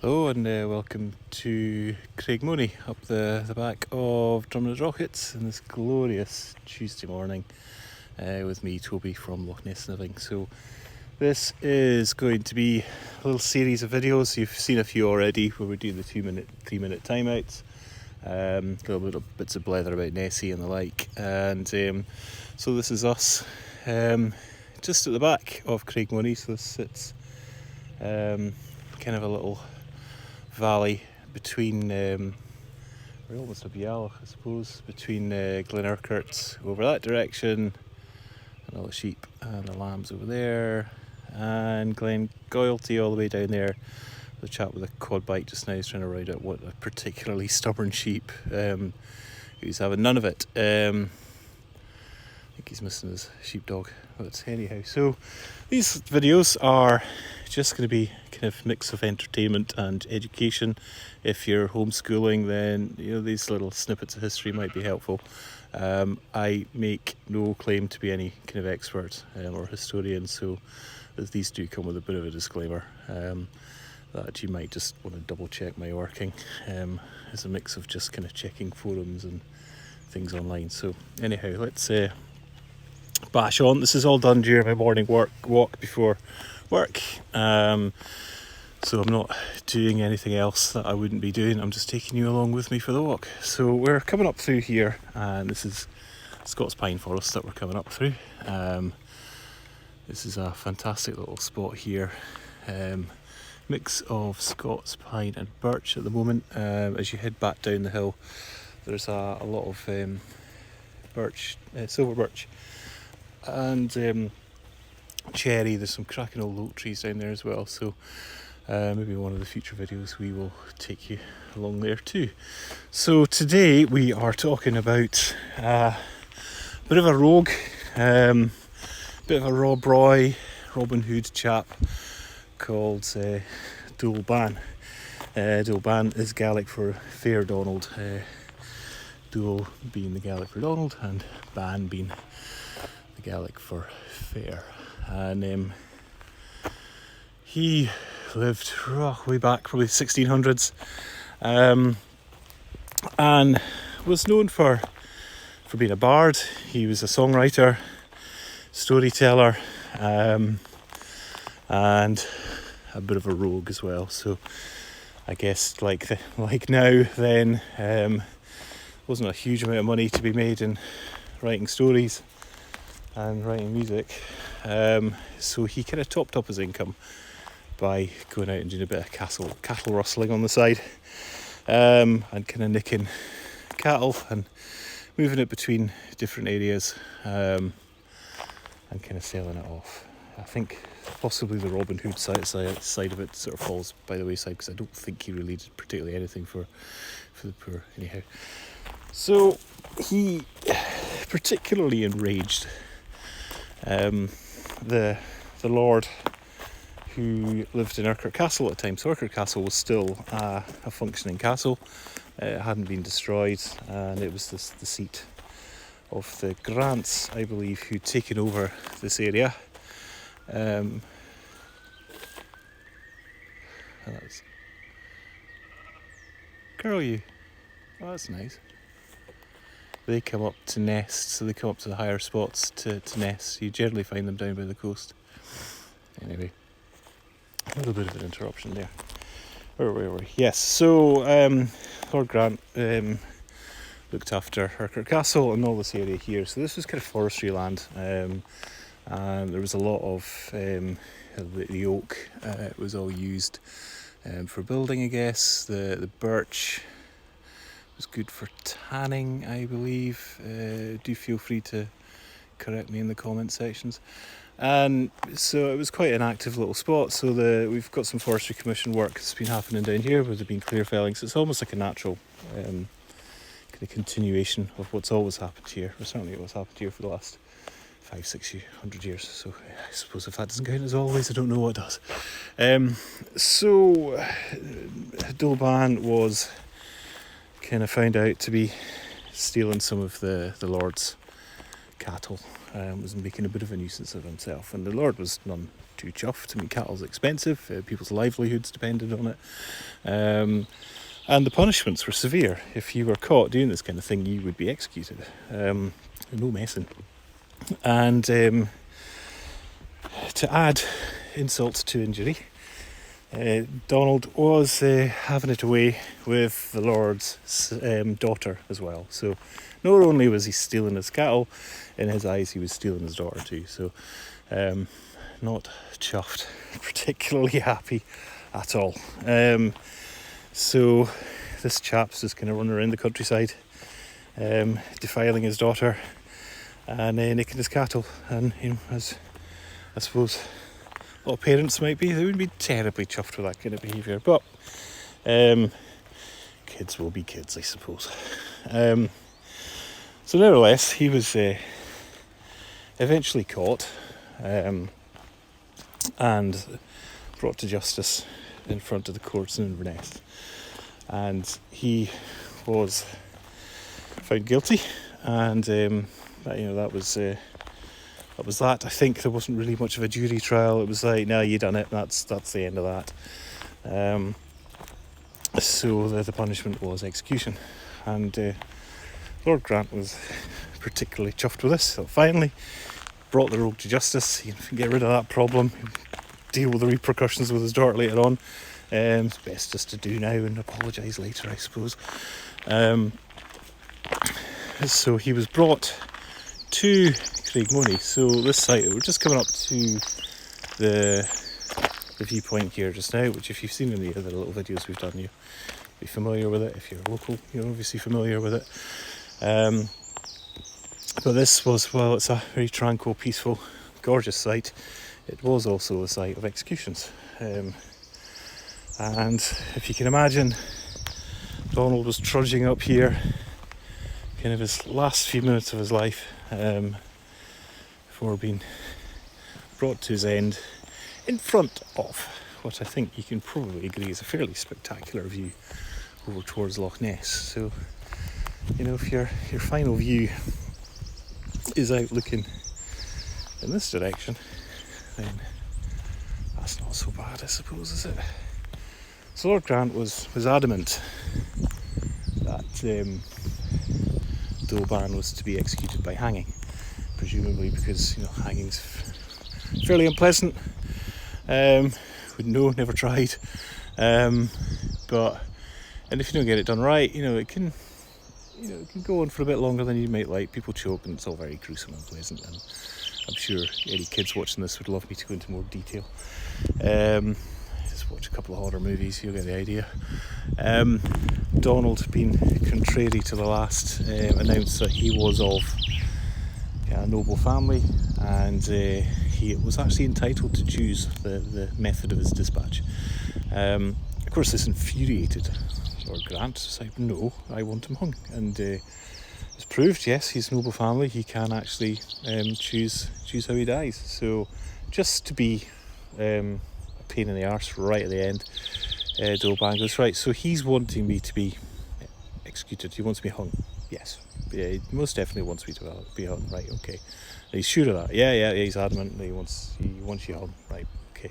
Hello and welcome to Craigmonie up the back of Drumnadrochit in this glorious Tuesday morning with me, Toby from Loch Ness Living. So this is going to be a little series of videos. You've seen a few already where we do the 3-minute timeouts, a little bit of bits of blether about Nessie and the like, and so this is us just at the back of Craigmonie. So this sits kind of a little valley between we're almost a Bialach, I suppose, between Glen Urquhart over that direction and all the sheep and the lambs over there, and Glen Goilty all the way down there. The chap with a quad bike just now is trying to ride out what a particularly stubborn sheep who's having none of it. I think he's missing his sheepdog, but anyhow, so these videos are just going to be kind of mix of entertainment and education. If you're homeschooling, then these little snippets of history might be helpful. I make no claim to be any kind of expert or historian, so these do come with a bit of a disclaimer that you might just want to double check my working. It's a mix of just kind of checking forums and things online. So anyhow, let's bash on. This is all done during my morning walk before work, so I'm not doing anything else that I wouldn't be doing. I'm just taking you along with me for the walk. So we're coming up through here, and this is Scots Pine Forest that we're coming up through. This is a fantastic little spot here, mix of Scots pine and birch at the moment. As you head back down the hill, there's a lot of birch, silver birch, and cherry. There's some cracking old oak trees down there as well, so maybe one of the future videos we will take you along there too. So today we are talking about a bit of a rogue, bit of a Rob Roy, Robin Hood chap called Domhnall Bàn. Domhnall Bàn is Gaelic for Fair Donald, Domhnall being the Gaelic for Donald and Ban being the Gaelic for fair. And he lived way back, probably 1600s, and was known for being a bard. He was a songwriter, storyteller, and a bit of a rogue as well. So I guess like now then, wasn't a huge amount of money to be made in writing stories and writing music, so he kind of topped up his income by going out and doing a bit of cattle rustling on the side, and kind of nicking cattle and moving it between different areas, and kind of selling it off. I think possibly the Robin Hood side of it sort of falls by the wayside, because I don't think he really did particularly anything for the poor anyhow. So he particularly enraged the lord who lived in Urquhart Castle at the time. So Urquhart Castle was still a functioning castle. It hadn't been destroyed, and it was the seat of the Grants, I believe, who'd taken over this area. Girl, you. Oh, that's nice. They come up to nest, so they come up to the higher spots to nest. You generally find them down by the coast. Anyway, a little bit of an interruption there. Where were we? Yes, so Lord Grant looked after Urquhart Castle and all this area here. So this was kind of forestry land, and there was a lot of the oak. It was all used for building, I guess. The birch was good for tanning, I believe. Do feel free to correct me in the comment sections. And so it was quite an active little spot. So we've got some forestry commission work that's been happening down here, where there's been clear felling. So it's almost like a natural kind of continuation of what's always happened here, or certainly what's happened here for the last 500-600 years. So I suppose if that doesn't count as always, I don't know what does. So Domhnall Bàn was kind of found out to be stealing some of the Lord's cattle, was making a bit of a nuisance of himself, and the Lord was none too chuffed. I mean, cattle's expensive, people's livelihoods depended on it, and the punishments were severe. If you were caught doing this kind of thing, you would be executed. No messing. And to add insult to injury, Donald was having it away with the Lord's daughter as well. So not only was he stealing his cattle, in his eyes he was stealing his daughter too. So not chuffed, particularly happy at all. So this chap's just kind of running around the countryside, defiling his daughter and nicking his cattle. And as I suppose a lot of parents might be, they wouldn't be terribly chuffed with that kind of behaviour. But kids will be kids, I suppose. So nevertheless, he was eventually caught and brought to justice in front of the courts in Inverness, and he was found guilty, and that was that. I think there wasn't really much of a jury trial. It was like, no, you done it. That's the end of that. So the punishment was execution, and Lord Grant was particularly chuffed with this. So finally brought the rogue to justice. He can get rid of that problem, deal with the repercussions with his daughter later on. It's best just to do now and apologise later, I suppose. So he was brought to Craigmonie. So this site, we're just coming up to the viewpoint here just now, which if you've seen any of the little videos we've done, you'll be familiar with it. If you're local, you're obviously familiar with it. But this was, well, it's a very tranquil, peaceful, gorgeous site. It was also a site of executions. And if you can imagine, Donald was trudging up here, kind of his last few minutes of his life, before being brought to his end in front of what I think you can probably agree is a fairly spectacular view over towards Loch Ness. So, if your final view is out looking in this direction, then that's not so bad, I suppose, is it? So Lord Grant was adamant that Domhnall Bàn was to be executed by hanging, presumably because hanging's fairly unpleasant. Would know, never tried. And if you don't get it done right, it can go on for a bit longer than you might like. People choke, and it's all very gruesome and unpleasant. And I'm sure any kids watching this would love me to go into more detail. Just watch a couple of horror movies, you'll get the idea. Donald, being contrary to the last, announced that he was of a noble family, and he was actually entitled to choose the method of his dispatch. Of course, this infuriated Lord Grant. So no, I want him hung, and it's proved, yes, he's a noble family. He can actually choose how he dies. So just to be a pain in the arse right at the end, Domhnall Bàn goes, right, so he's wanting me to be executed. He wants me hung. Yes. Yeah, he most definitely wants me to be hung. Right, okay. And he's sure of that. Yeah, he's adamant that he wants you hung. Right, okay.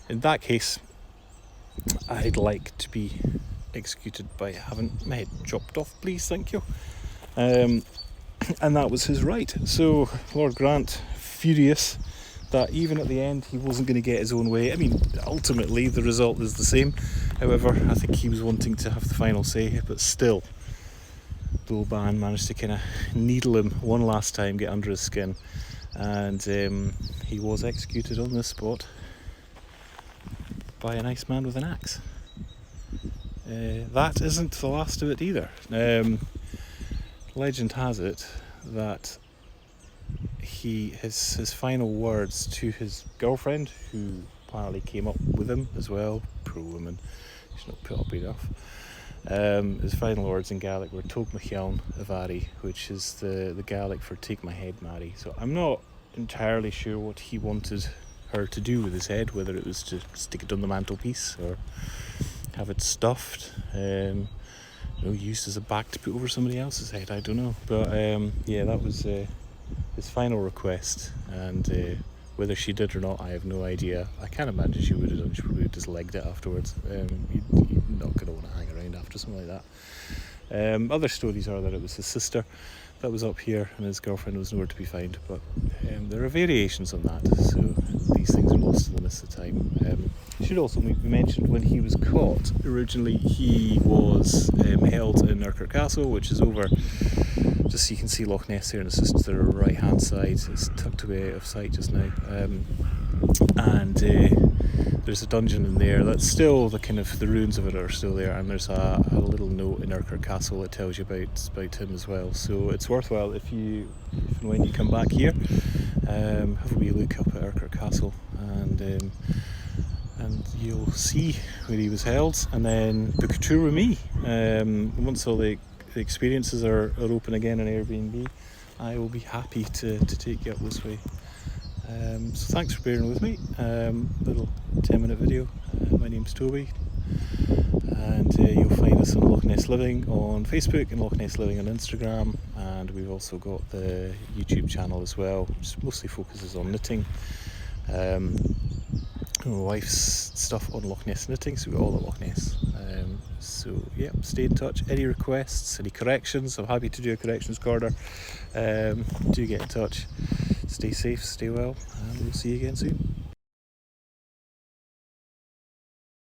In that case, I'd like to be executed by having my head chopped off, please, thank you. And that was his right. So Lord Grant, furious that even at the end he wasn't going to get his own way. I mean, ultimately the result is the same. However, I think he was wanting to have the final say, but still, Domhnall Bàn managed to kind of needle him one last time, get under his skin, and he was executed on the spot by a nice man with an axe. That isn't the last of it either. Legend has it that his final words to his girlfriend, who apparently came up with him as well, poor woman, she's not put up enough, his final words in Gaelic were Tog Machian Avari, which is the Gaelic for take my head, Mary. So I'm not entirely sure what he wanted her to do with his head, whether it was to stick it on the mantelpiece or have it stuffed, used as a back to put over somebody else's head, I don't know. But yeah, that was his final request, and whether she did or not, I have no idea. I can't imagine she would have done. She probably just legged it afterwards. You're not going to want to hang around after something like that. Other stories are that it was his sister that was up here and his girlfriend was nowhere to be found, but there are variations on that, so these things are lost in the mist of time. Should also be mentioned, when he was caught, originally he was held in Urquhart Castle, which is over, just so you can see Loch Ness there, and it's just to the right hand side. It's tucked away out of sight just now, and there's a dungeon in there that's still the ruins of it are still there, and there's a little note in Urquhart Castle that tells you about him as well. So it's worthwhile if and when you come back here, have a wee look up at Urquhart Castle, and you'll see where he was held, and then book a tour with me. Once all the experiences are open again on Airbnb, I will be happy to take you up this way. So thanks for bearing with me. Little 10-minute video. My name's Toby, and you'll find us on Loch Ness Living on Facebook and Loch Ness Living on Instagram, and we've also got the YouTube channel as well, which mostly focuses on knitting. My wife's stuff on Loch Ness knitting, so we're all at Loch Ness. So yeah, stay in touch. Any requests, any corrections, I'm happy to do a corrections corner. Do get in touch. Stay safe, stay well, and we'll see you again soon.